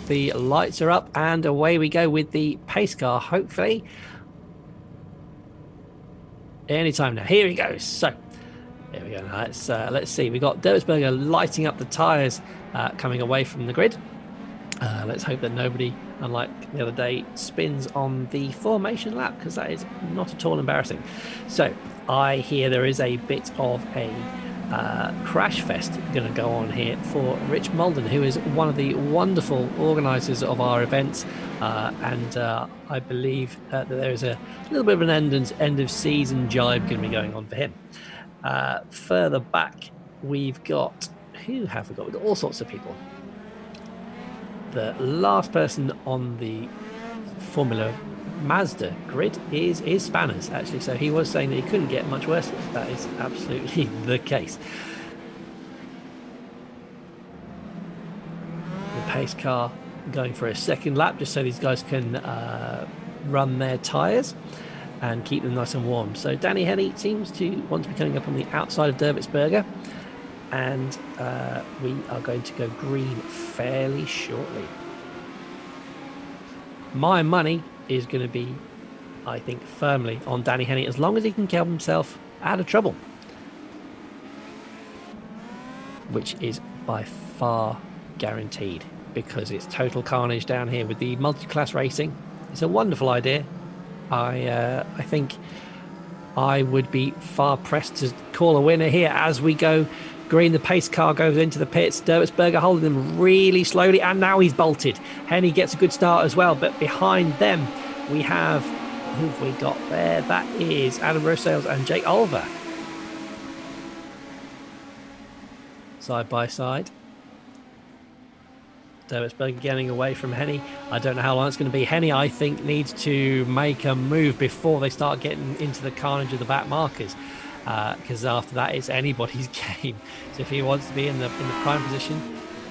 the lights are up, and away we go with the pace car, hopefully. Anytime now. Here he goes. So, there we go. Let's see. We got Dervisberger lighting up the tyres coming away from the grid. Let's hope that nobody, unlike the other day, spins on the formation lap, because that is not at all embarrassing. So I hear there is a bit of a crash fest going to go on here for Rich Malden, who is one of the wonderful organisers of our events, and I believe that there is a little bit of an end of season jibe going to be going on for him. Further back, we've got, who have we got? We've got all sorts of people. The last person on the Formula Mazda grid is Spanners, actually. So he was saying that he couldn't get much worse. That is absolutely the case. The pace car going for a second lap, just so these guys can run their tyres and keep them nice and warm. So Danny Henny seems to want to be coming up on the outside of Dervisberger, and we are going to go green fairly shortly. My money is going to be, I think, firmly on Danny Henny, as long as he can keep himself out of trouble, which is by far guaranteed, because it's total carnage down here with the multi-class racing. It's a wonderful idea. I think I would be far pressed to call a winner here as we go green. The pace car goes into the pits. Dervisberger holding them really slowly, and now he's bolted. Henny gets a good start as well, but behind them we have, who have we got there? That is Adam Rosales and Jake Oliver, side by side. Dervisberger getting away from Henny. I don't know how long it's going to be. Henny, I think, needs to make a move before they start getting into the carnage of the back markers, because after that it's anybody's game. So if he wants to be in the prime position,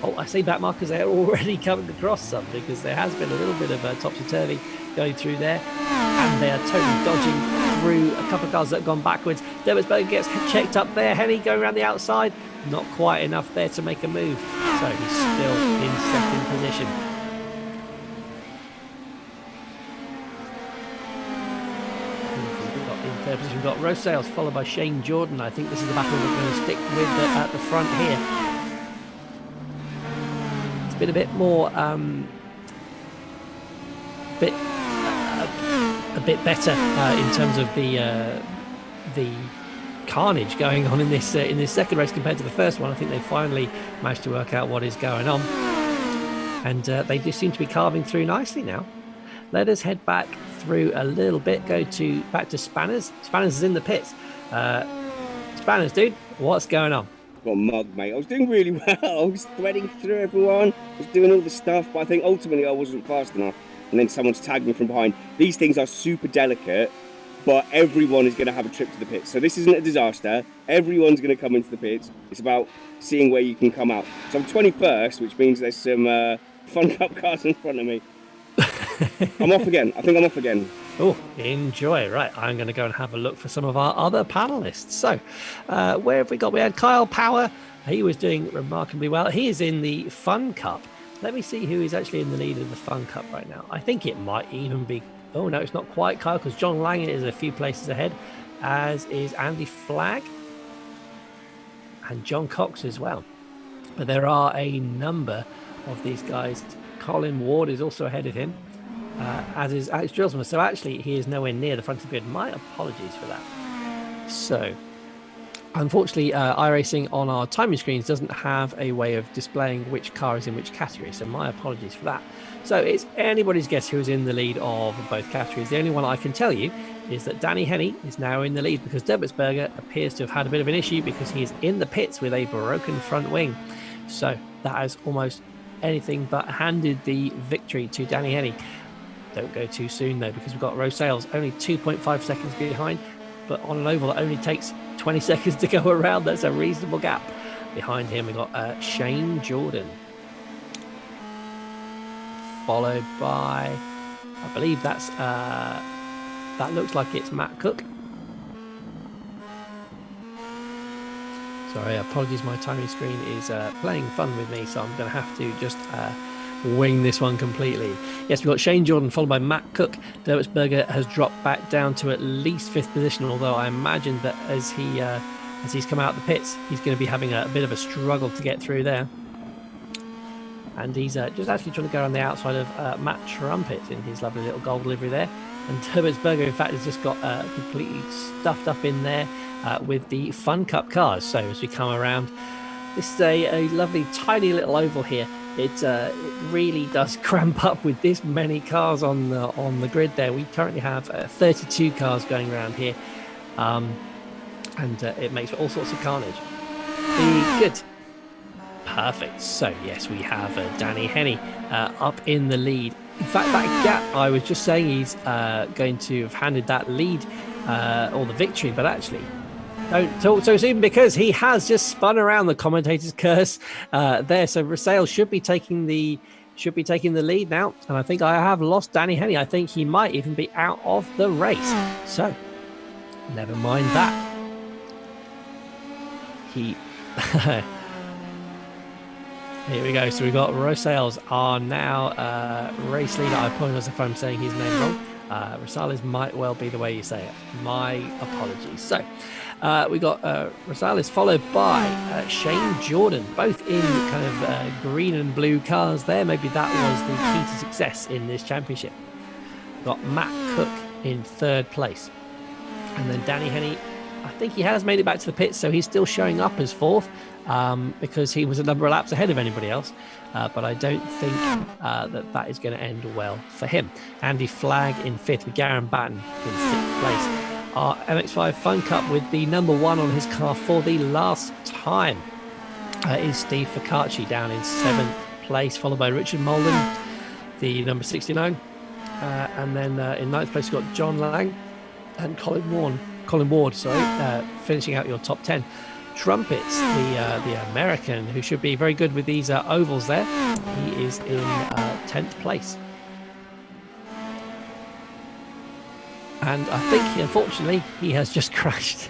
I say back markers, they're already coming across some, because there has been a little bit of a topsy-turvy going through there, and they are totally dodging through a couple of cars that have gone backwards. Dervisberger gets checked up there. Henny going around the outside, not quite enough there to make a move, so he's still in second position. In third position, we've got Rosales followed by Shane Jordan. I think this is the battle we're going to stick with at the front here. It's been a bit more a bit better in terms of the carnage going on in this second race compared to the first one. I think they finally managed to work out what is going on, and they just seem to be carving through nicely now. Let us head back through a little bit, back to Spanners. Spanners is in the pits. Spanners, dude, what's going on? Got mugged, mate. I was doing really well. I was threading through everyone. I was doing all the stuff, but I think ultimately I wasn't fast enough. And then someone's tagged me from behind. These things are super delicate, but everyone is going to have a trip to the pits. So this isn't a disaster. Everyone's going to come into the pits. It's about seeing where you can come out. So I'm 21st, which means there's some Fun Cup cars in front of me. I'm off again. I think I'm off again. Oh, enjoy. Right, I'm going to go and have a look for some of our other panelists. So, where have we got? We had Kyle Power. He was doing remarkably well. He is in the Fun Cup. Let me see who is actually in the lead of the Fun Cup right now. I think it might even be... Oh, no, it's not quite Kyle, because John Lange is a few places ahead, as is Andy Flagg and John Cox as well. But there are a number of these guys. Colin Ward is also ahead of him, as is Alex Drillsman. So actually, he is nowhere near the front of the grid. My apologies for that. So, unfortunately, iRacing on our timing screens doesn't have a way of displaying which car is in which category. So my apologies for that. So it's anybody's guess who is in the lead of both categories. The only one I can tell you is that Danny Henny is now in the lead, because Dervisberger appears to have had a bit of an issue, because he is in the pits with a broken front wing. So that has almost anything but handed the victory to Danny Henny. Don't go too soon though, because we've got Rosales only 2.5 seconds behind, but on an oval that only takes 20 seconds to go around. That's a reasonable gap. Behind him we've got Shane Jordan, followed by, I believe that's that looks like it's Matt Cook. Sorry, apologies, my timing screen is playing fun with me, so I'm going to have to just wing this one completely. Yes, we've got Shane Jordan followed by Matt Cook. Derwitzberger has dropped back down to at least 5th position, although I imagine that as he's come out of the pits, he's going to be having a bit of a struggle to get through there. And he's just actually trying to go around the outside of Matt Trumpet in his lovely little gold livery there. And Derwitzberger, in fact, has just got completely stuffed up in there with the Fun Cup cars. So as we come around, this is a lovely tiny little oval here. It really does cramp up with this many cars on the grid there. We currently have 32 cars going around here, and it makes all sorts of carnage. Good. Perfect. So, yes, we have Danny Henney up in the lead. In fact, that gap, I was just saying he's going to have handed that lead or the victory, but actually, don't talk so soon because he has just spun around the commentator's curse there. So Rasail should be taking the lead now, and I think I have lost Danny Henney. I think he might even be out of the race. So, never mind that. Here we go. So we've got Rosales are now race leader. I apologize if I'm saying his name wrong. Rosales might well be the way you say it. My apologies. So we got Rosales followed by Shane Jordan, both in kind of green and blue cars there. Maybe that was the key to success in this championship. We've got Matt Cook in 3rd place. And then Danny Henney, I think he has made it back to the pits, so he's still showing up as 4th. Because he was a number of laps ahead of anybody else. But I don't think that is going to end well for him. Andy Flagg in 5th with Garen Batten in 6th place. Our MX-5 Fun Cup with the number 1 on his car for the last time is Steve Ficacci down in 7th place, followed by Richard Molden, the number 69. And then in 9th place, we've got John Lang and Colin Ward, finishing out your top 10. Trumpets, the American, who should be very good with these ovals there. He is in 10th place. And I think, unfortunately, he has just crashed.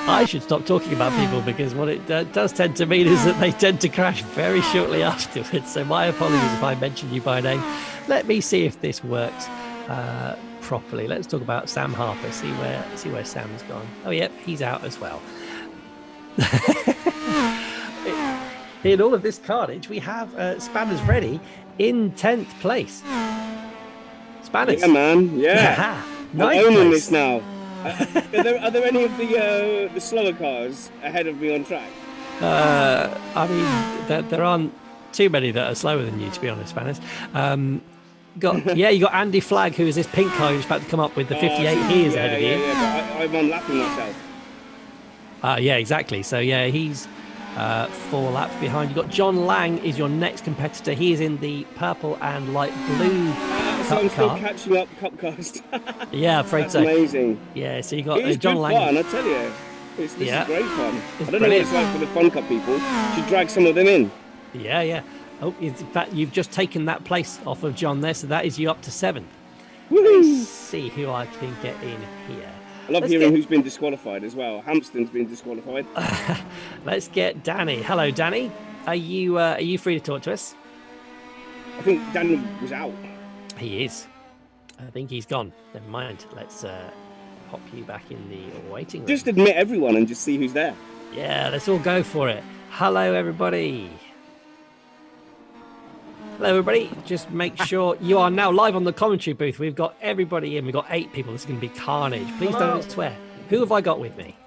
I should stop talking about people because what it does tend to mean is that they tend to crash very shortly afterwards. So my apologies if I mentioned you by name. Let me see if this works properly. Let's talk about Sam Harper, see where Sam's gone. Oh, yep, he's out as well. In all of this carnage, we have Spanners ready in 10th place. Spanners. Yeah, man. Yeah. I'm owning this now. Are there any of the slower cars ahead of me on track? I mean, there aren't too many that are slower than you, to be honest, Spanners. You got Andy Flagg, who is this pink car who's about to come up with the 58. He is ahead of you. Yeah, but I'm unlapping myself. Yeah, exactly. So, yeah, he's 4 laps behind. You've got John Lang is your next competitor. He is in the purple and light blue so I'm still car. catching up cup cars. Yeah, afraid That's so. amazing. Yeah, so you got John Lang. Fun, I tell you. This is great fun. It's I don't know what it's like for the Fun Cup people. Should drag some of them in. Yeah. Oh, in fact, you've just taken that place off of John there, so that is you up to 7th. Woo-hoo. Let's see who I can get in here. I love hearing who's been disqualified as well. Hampston's been disqualified. Let's get Danny. Hello, Danny. Are you free to talk to us? I think Danny was out. He is. I think he's gone. Never mind. Let's pop you back in the waiting room. Just admit everyone and just see who's there. Yeah, let's all go for it. Hello, everybody. Hello, everybody. Just make sure you are now live on the commentary booth. We've got everybody in. We've got 8 people. This is going to be carnage. Please don't swear. Who have I got with me?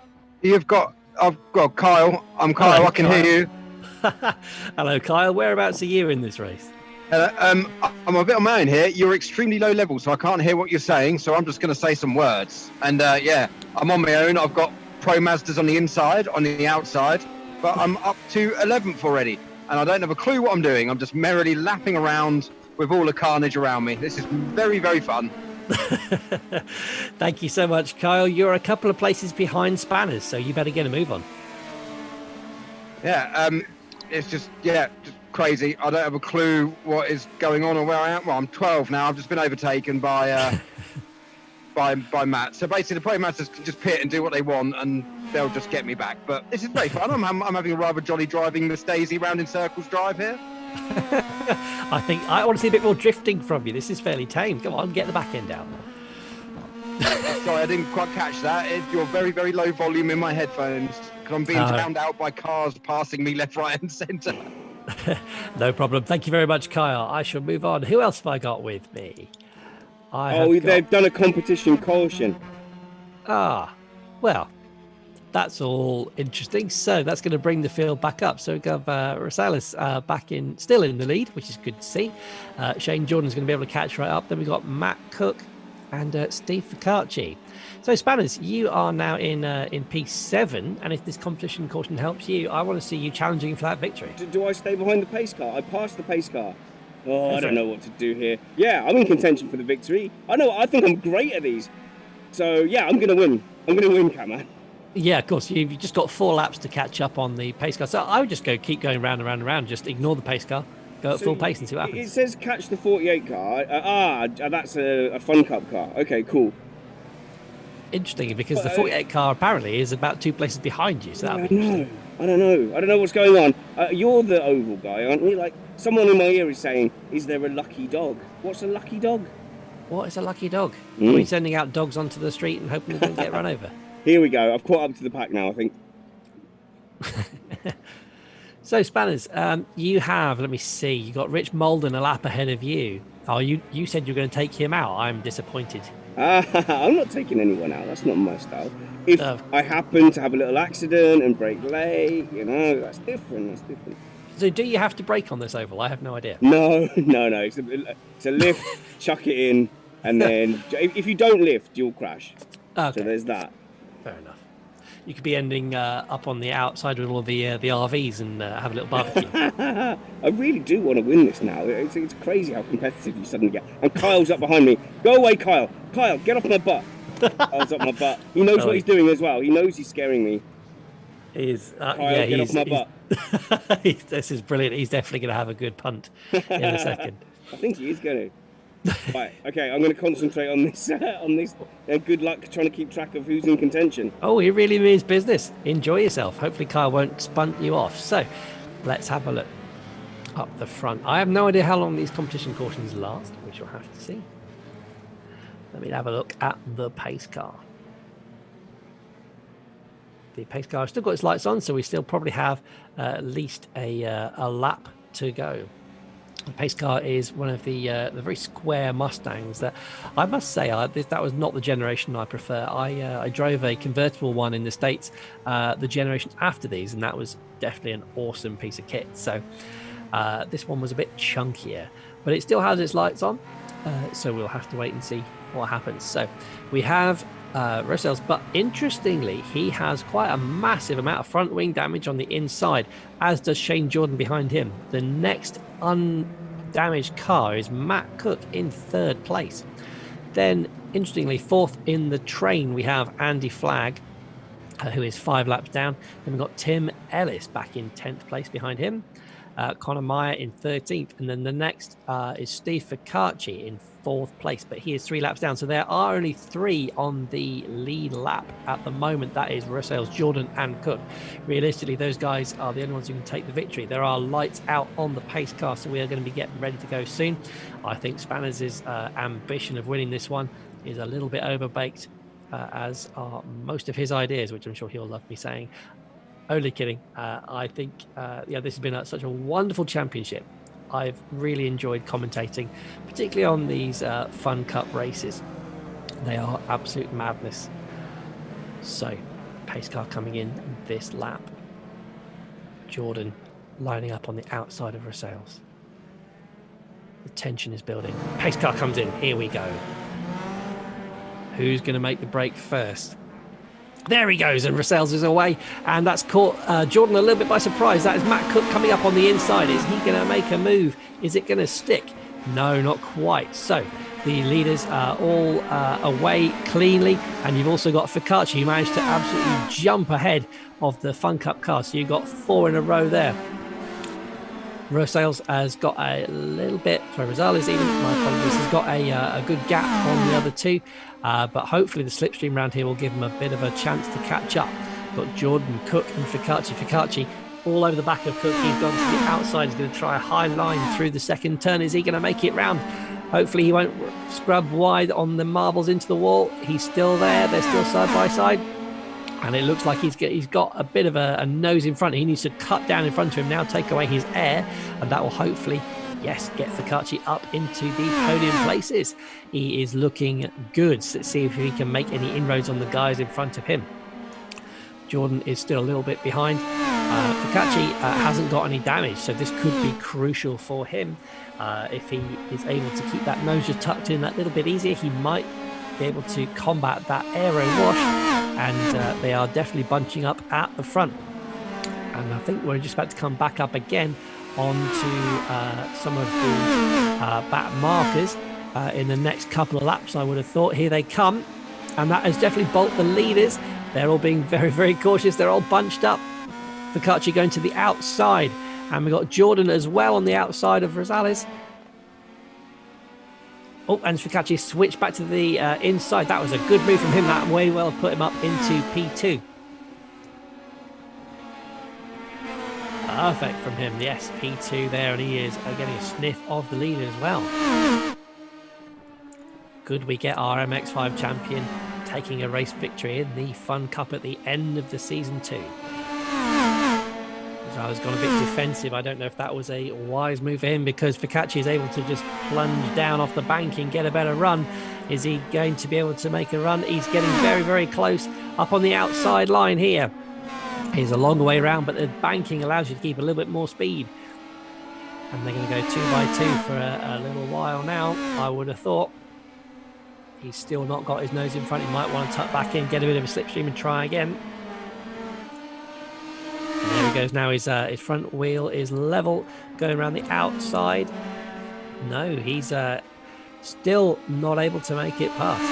I've got Kyle. I'm Kyle. Hello, I can Kyle. hear you. Hello, Kyle. Whereabouts are you in this race? I'm a bit on my own here. You're extremely low level, so I can't hear what you're saying. So I'm just going to say some words. And I'm on my own. I've got Pro Mazdas on the inside, on the outside, but I'm up to 11th already. And I don't have a clue what I'm doing. I'm just merrily lapping around with all the carnage around me. This is very, very fun. Thank you so much, Kyle. You're a couple of places behind Spanners, so you better get a move on. Yeah, it's just crazy. I don't have a clue what is going on or where I am. Well, I'm 12 now. I've just been overtaken by by Matt. So basically, the Pro Masters can just pit and do what they want, and they'll just get me back. But this is very fun. I'm having a rather jolly driving Miss Daisy round in circles drive here. I think I want to see a bit more drifting from you. This is fairly tame. Come on, get the back end out. Sorry, I didn't quite catch that. You're very, very low volume in my headphones because I'm being drowned out by cars passing me left, right, and centre. No problem. Thank you very much, Kyle. I shall move on. Who else have I got with me? They've done a competition caution. Well, that's all interesting. So that's going to bring the field back up. So we've got Rosales still in the lead, which is good to see. Shane Jordan's going to be able to catch right up. Then we've got Matt Cook and Steve Ficacci. So Spanners, you are now in P7, and if this competition caution helps you, I want to see you challenging for that victory. Do I stay behind the pace car? I passed the pace car. I don't know what to do here. Yeah, I'm in contention for the victory. I think I'm great at these. So yeah, I'm going to win. I'm going to win, Catman. Yeah, of course. You've just got 4 laps to catch up on the pace car. So I would just keep going round and round and round. Just ignore the pace car. Go at full pace and see what happens. It says catch the 48 car. That's a Fun Cup car. Okay, cool. Interesting, because the 48 car apparently is about 2 places behind you. So that'd be interesting. I don't know what's going on. You're the oval guy, aren't you? Like, someone in my ear is saying, is there a lucky dog? What's a lucky dog? What is a lucky dog? Are we sending out dogs onto the street and hoping they don't get run over? Here we go. I've caught up to the pack now, I think. So, Spanners, you have, let me see, you got Rich Molden a lap ahead of you. Oh, you said you're going to take him out. I'm disappointed. I'm not taking anyone out. That's not my style. If I happen to have a little accident and brake late, that's different. So do you have to brake on this oval? I have no idea. No. It's a lift, chuck it in, and then if you don't lift, you'll crash. Okay. So there's that. Fair enough. You could be ending up on the outside with all of the RVs and have a little barbecue. I really do want to win this now. It's crazy how competitive you suddenly get. And Kyle's up behind me. Go away, Kyle. Kyle, get off my butt. Kyle's up my butt. He knows what he's doing as well. He knows he's scaring me. He is. Kyle, get off my butt. This is brilliant. He's definitely going to have a good punt in a second. I think he is going to. Right, okay, I'm going to concentrate on this. Good luck trying to keep track of who's in contention. Oh, he really means business. Enjoy yourself. Hopefully Kyle won't spunt you off. So let's have a look up the front. I have no idea how long these competition cautions last. We shall have to see. Let me have a look at the pace car. The pace car has still got its lights on, so we still probably have at least a lap to go. The pace car is one of the very square Mustangs that I must say that was not the generation I prefer. I drove a convertible one in the States, the generation after these, and that was definitely an awesome piece of kit. So this one was a bit chunkier, but it still has its lights on, so we'll have to wait and see what happens. So we have Rosales, but interestingly, he has quite a massive amount of front wing damage on the inside, as does Shane Jordan behind him. The next undamaged car is Matt Cook in 3rd place. Then, interestingly, 4th in the train, we have Andy Flagg, who is 5 laps down. Then we've got Tim Ellis back in 10th place behind him. Connor Meyer in 13th, and then the next is Steve Ficacci in 4th place, but he is 3 laps down. So there are only 3 on the lead lap at the moment. That is Rosales, Jordan and Cook. Realistically, those guys are the only ones who can take the victory. There are lights out on the pace car, so we are going to be getting ready to go soon. I think Spanners' ambition of winning this one is a little bit overbaked, as are most of his ideas, which I'm sure he'll love me saying. Only kidding. I think this has been such a wonderful championship. I've really enjoyed commentating, particularly on these Fun Cup races. They are absolute madness. So, pace car coming in this lap. Jordan lining up on the outside of Rosales. The tension is building. Pace car comes in. Here we go. Who's going to make the break first? There he goes, and Rosales is away, and that's caught Jordan a little bit by surprise. That is Matt Cook coming up on the inside. Is he going to make a move? Is it going to stick? No, not quite. So the leaders are all away cleanly, and you've also got Ficacci, who managed to absolutely jump ahead of the Fun Cup car. So you've got 4 in a row there. Rosales has got a little bit, Rosales even, my apologies, has got a good gap on the other 2, but hopefully the slipstream round here will give him a bit of a chance to catch up. Got Jordan, Cook and Ficacci. Ficacci all over the back of Cook. He's gone to the outside. He's going to try a high line through the second turn. Is he going to make it round? Hopefully he won't scrub wide on the marbles into the wall. He's still there. They're still side by side. And it looks like he's got a bit of a nose in front. He needs to cut down in front of him now, take away his air, and that will hopefully, yes, get Focacci up into the podium places. He is looking good. Let's see if he can make any inroads on the guys in front of him. Jordan is still a little bit behind. Focacci hasn't got any damage, so this could be crucial for him. If he is able to keep that nose just tucked in that little bit easier, he might be able to combat that aero wash, and they are definitely bunching up at the front. And I think we're just about to come back up again onto some of the back markers in the next couple of laps, I would have thought. Here they come, and that has definitely bolted the leaders. They're all being very, very cautious. They're all bunched up. Focacci going to the outside, and we've got Jordan as well on the outside of Rosales. Oh, and Focacci switched back to the inside. That was a good move from him. That way well put him up into P2. Perfect from him. Yes, P2 there, and he is getting a sniff of the leader as well. Could we get our MX5 champion taking a race victory in the Fun Cup at the end of the season 2? I was gone a bit defensive. I don't know if that was a wise move for him, because Focacci is able to just plunge down off the bank and get a better run. Is he going to be able to make a run? He's getting very, very close up on the outside line here. He's a long way around, but the banking allows you to keep a little bit more speed. And they're going to go 2 by 2 for a little while now, I would have thought. He's still not got his nose in front. He might want to tuck back in, get a bit of a slipstream and try again. There he goes now. His front wheel is level, going around the outside. No, he's still not able to make it past.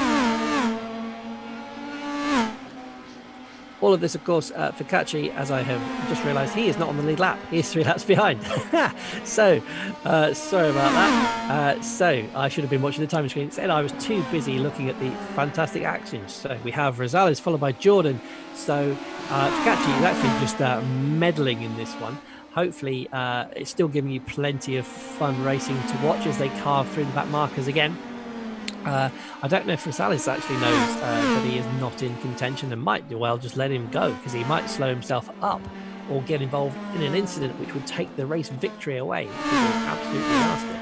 All of this, of course, Focacci, as I have just realised, he is not on the lead lap. He is 3 laps behind. So, sorry about that. So, I should have been watching the timing screen. Instead, I was too busy looking at the fantastic actions. So, we have Rosales followed by Jordan. So, Focacci is actually just meddling in this one. Hopefully, it's still giving you plenty of fun racing to watch as they carve through the back markers again. I don't know if Rosales actually knows that he is not in contention and might do well just let him go, because he might slow himself up or get involved in an incident which would take the race victory away, which is absolutely nasty.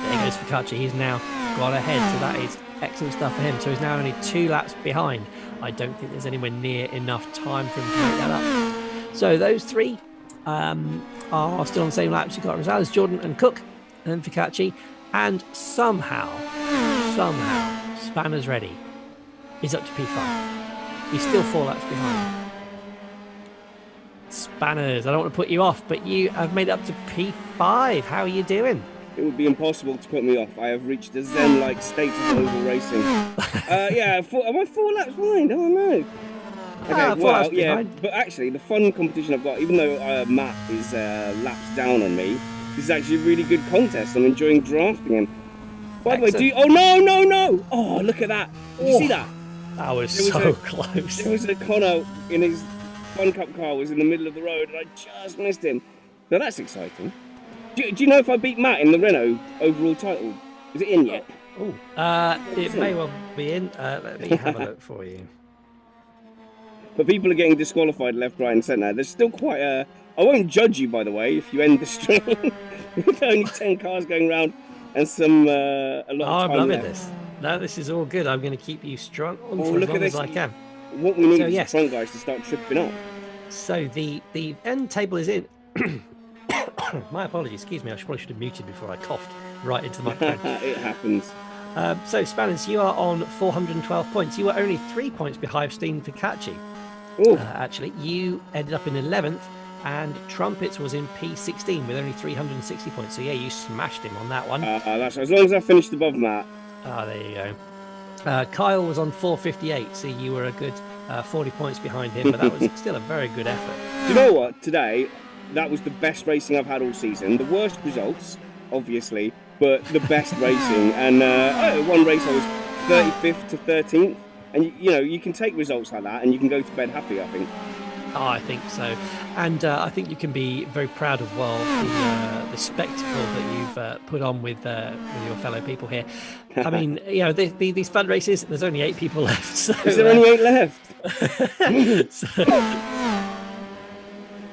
There goes Focacci. He's now got ahead, so that is excellent stuff for him. So he's now only 2 laps behind. I don't think there's anywhere near enough time for him to make that up. So those 3 are still on the same laps. You've got Rosales, Jordan and Cook, and then Focacci. And somehow, Spanner's ready. He's up to P5. He's still 4 laps behind. Spanners, I don't want to put you off, but you have made it up to P5. How are you doing? It would be impossible to put me off. I have reached a zen-like state of oval racing. Yeah, am I 4 laps behind? Oh no. Okay, well, yeah, but actually, the fun competition I've got, even though Matt is laps down on me, this is actually a really good contest. I'm enjoying drafting him. By the way, oh no! Oh, look at that! Did you see that? That was so close. There was a Connor in his Fun Cup car, was in the middle of the road, and I just missed him. So that's exciting. Do you know if I beat Matt in the Renault overall title? Is it in yet? It may well be in. Let me have a look for you. But people are getting disqualified left, right, and centre. There's still quite a... I won't judge you, by the way, if you end the stream. With only 10 cars going round and some a lot of time I'm loving left. this. No, this is all good. I'm going to keep you strong for as look long at this. as I can. What we need is the front guys to start tripping up. So the end table is in. My apologies. Excuse me. I probably should have muted before I coughed right into the microphone. It happens. So Spanners, you are on 412 points. You were only 3 points behind Steve Focacci. Actually, you ended up in 11th. And Trumpets was in P16 with only 360 points. So, yeah, you smashed him on that one. That's as long as I finished above Matt. There you go. Kyle was on 458. So you were a good 40 points behind him. But that was still a very good effort. Do you know what? Today, that was the best racing I've had all season. The worst results, obviously, but the best racing. And one race I was 35th to 13th. And, you know, you can take results like that and you can go to bed happy, I think. Oh, I think so, and I think you can be very proud of the spectacle that you've put on with your fellow people here. I mean, these fun races. There's only 8 people left. So, Is there only 8 left? so,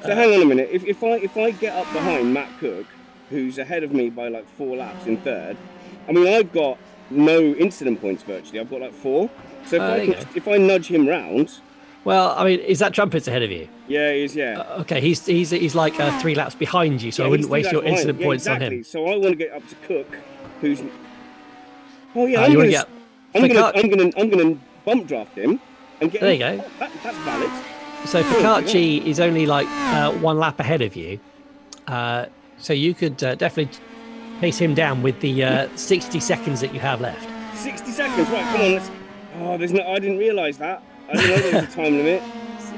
So hang on a minute. If I get up behind Matt Cook, who's ahead of me by like 4 laps in third, I mean I've got no incident points virtually. I've got like 4. So if I nudge him round. well, I mean, is that Trumpets ahead of you? Yeah, he is. Yeah. Okay, he's like 3 laps behind you, so I wouldn't waste your incident points on him. So I want to get up to Cook, who's. Oh yeah, you want to get. I'm gonna bump draft him and get. There you go. That's valid. So Ficacci is only like 1 lap ahead of you, so you could definitely pace him down with the 60 seconds that you have left. 60 seconds, right? Come on, let's. Oh, there's no. I didn't realise that. I didn't know there was a time limit.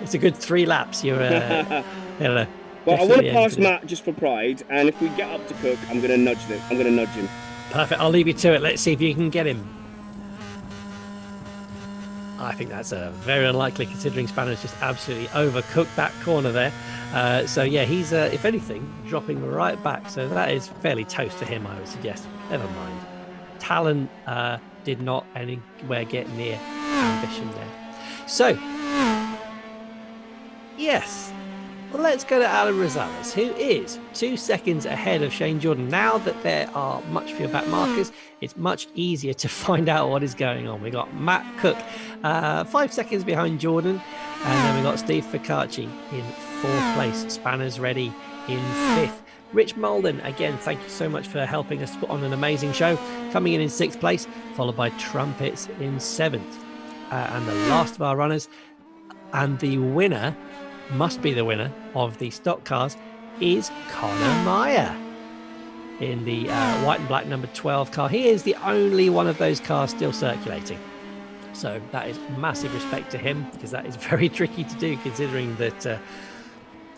It's a good 3 laps. You're. Well, I want to pass Matt just for pride, and if we get up to Cook, I'm gonna nudge him. Perfect. I'll leave you to it. Let's see if you can get him. I think that's very unlikely, considering Spanner's just absolutely overcooked that corner there. So yeah, he's if anything dropping right back. So that is fairly toast to him, I would suggest. Never mind. Talon did not anywhere get near ambition there. So yes, let's go to Alan Rosales, who is 2 seconds ahead of Shane Jordan. Now that there are much fewer back markers, it's much easier to find out what is going on. We got Matt Cook 5 seconds behind Jordan, and then we got Steve Ficacci in 4th place. Spanners ready in 5th. Rich Malden, again, thank you so much for helping us put on an amazing show, coming in 6th place, followed by Trumpets in 7th. And the last of our runners, and the winner, must be the winner of the stock cars, is Connor Meyer in the white and black number 12 car. He is the only one of those cars still circulating. So that is massive respect to him, because that is very tricky to do, considering that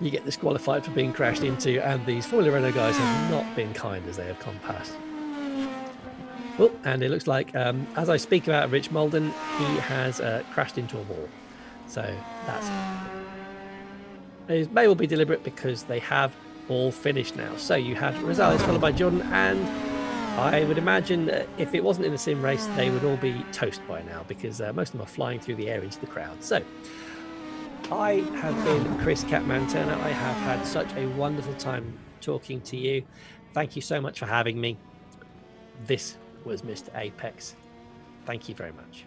you get disqualified for being crashed into, and these Formula Renault guys have not been kind as they have come past. Oh, and it looks like, as I speak about Rich Malden, he has crashed into a wall. So that's... It may well be deliberate, because they have all finished now. So you had Rosales followed by Jordan, and I would imagine if it wasn't in a sim race, they would all be toast by now, because most of them are flying through the air into the crowd. So I have been Chris Catman Turner. I have had such a wonderful time talking to you. Thank you so much for having me. This was Mr. Apex. Thank you very much.